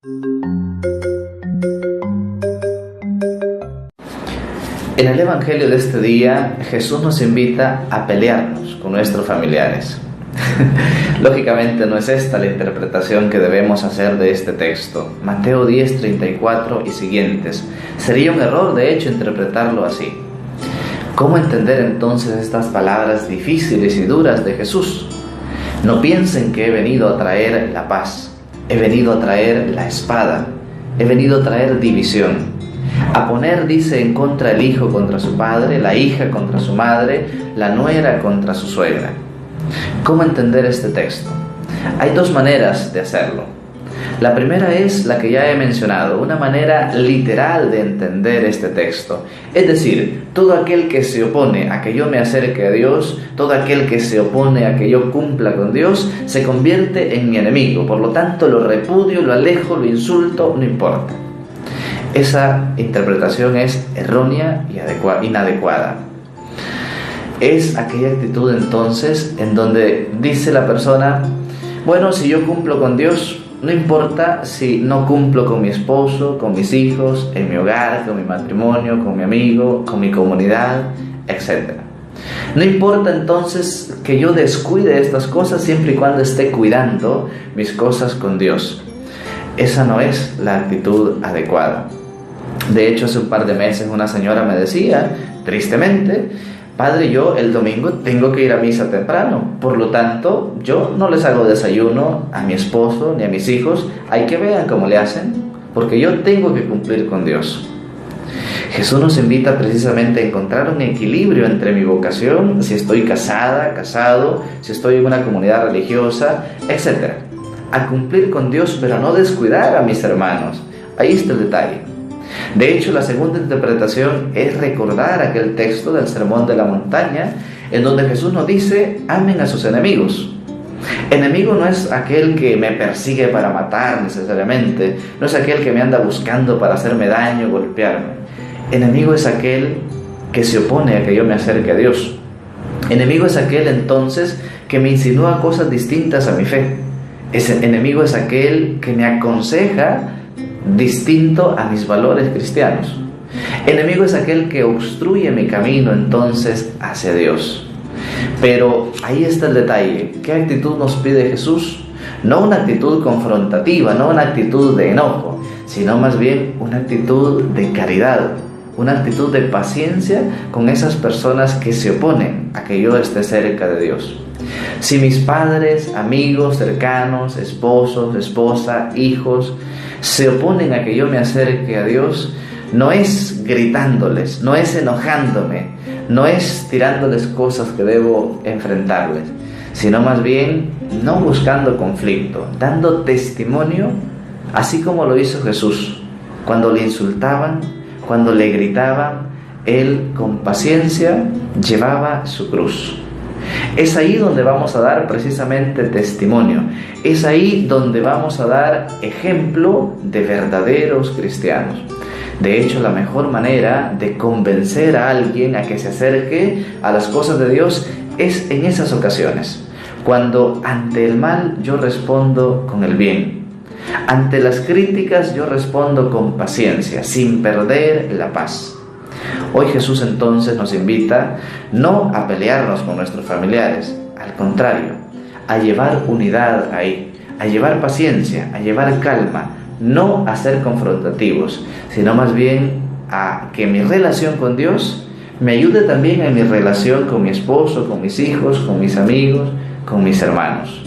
En el Evangelio de este día, Jesús nos invita a pelearnos con nuestros familiares. Lógicamente no es esta la interpretación que debemos hacer de este texto. Mateo 10:34 y siguientes. Sería un error, de hecho, interpretarlo así. ¿Cómo entender entonces estas palabras difíciles y duras de Jesús? No piensen que he venido a traer la paz. He venido a traer la espada. He venido a traer división. A poner, dice, en contra el hijo contra su padre, la hija contra su madre, la nuera contra su suegra. ¿Cómo entender este texto? Hay dos maneras de hacerlo. La primera es la que ya he mencionado, una manera literal de entender este texto. Es decir, todo aquel que se opone a que yo me acerque a Dios, todo aquel que se opone a que yo cumpla con Dios, se convierte en mi enemigo. Por lo tanto, lo repudio, lo alejo, lo insulto, no importa. Esa interpretación es errónea y inadecuada. Es aquella actitud entonces en donde dice la persona: bueno, si yo cumplo con Dios, no importa si no cumplo con mi esposo, con mis hijos, en mi hogar, con mi matrimonio, con mi amigo, con mi comunidad, etc. No importa entonces que yo descuide estas cosas siempre y cuando esté cuidando mis cosas con Dios. Esa no es la actitud adecuada. De hecho, hace un par de meses una señora me decía, tristemente: padre, yo el domingo tengo que ir a misa temprano, por lo tanto, yo no les hago desayuno a mi esposo ni a mis hijos, hay que vean cómo le hacen, porque yo tengo que cumplir con Dios. Jesús nos invita precisamente a encontrar un equilibrio entre mi vocación, si estoy casada, casado, si estoy en una comunidad religiosa, etc. A cumplir con Dios, pero no descuidar a mis hermanos. Ahí está el detalle. De hecho, la segunda interpretación es recordar aquel texto del Sermón de la Montaña, en donde Jesús nos dice: amen a sus enemigos. Enemigo no es aquel que me persigue para matar necesariamente, no es aquel que me anda buscando para hacerme daño, golpearme. Enemigo es aquel que se opone a que yo me acerque a Dios. Enemigo es aquel entonces que me insinúa cosas distintas a mi fe. Ese enemigo es aquel que me aconseja distinto a mis valores cristianos. Enemigo es aquel que obstruye mi camino entonces hacia Dios. Pero ahí está el detalle. ¿Qué actitud nos pide Jesús? No una actitud confrontativa, no una actitud de enojo, sino más bien una actitud de caridad, una actitud de paciencia con esas personas que se oponen a que yo esté cerca de Dios. Si mis padres, amigos, cercanos, esposos, esposa, hijos se oponen a que yo me acerque a Dios, no es gritándoles, no es enojándome, no es tirándoles cosas que debo enfrentarles, sino más bien no buscando conflicto, dando testimonio, así como lo hizo Jesús. Cuando le insultaban, cuando le gritaban, Él con paciencia llevaba su cruz. Es ahí donde vamos a dar precisamente testimonio. Es ahí donde vamos a dar ejemplo de verdaderos cristianos. De hecho, la mejor manera de convencer a alguien a que se acerque a las cosas de Dios es en esas ocasiones. Cuando ante el mal yo respondo con el bien. Ante las críticas yo respondo con paciencia, sin perder la paz. Hoy Jesús entonces nos invita no a pelearnos con nuestros familiares, al contrario, a llevar unidad ahí, a llevar paciencia, a llevar calma, no a ser confrontativos, sino más bien a que mi relación con Dios me ayude también en mi relación con mi esposo, con mis hijos, con mis amigos, con mis hermanos.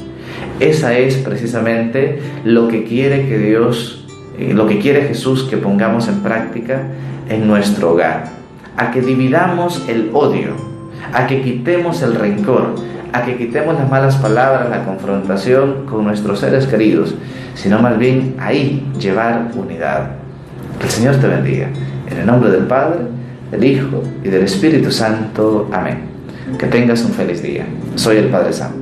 Esa es precisamente lo que quiere que Dios, lo que quiere Jesús que pongamos en práctica en nuestro hogar, a que dividamos el odio, a que quitemos el rencor, a que quitemos las malas palabras, la confrontación con nuestros seres queridos, sino más bien ahí llevar unidad. Que el Señor te bendiga. En el nombre del Padre, del Hijo y del Espíritu Santo. Amén. Que tengas un feliz día. Soy el Padre Sam.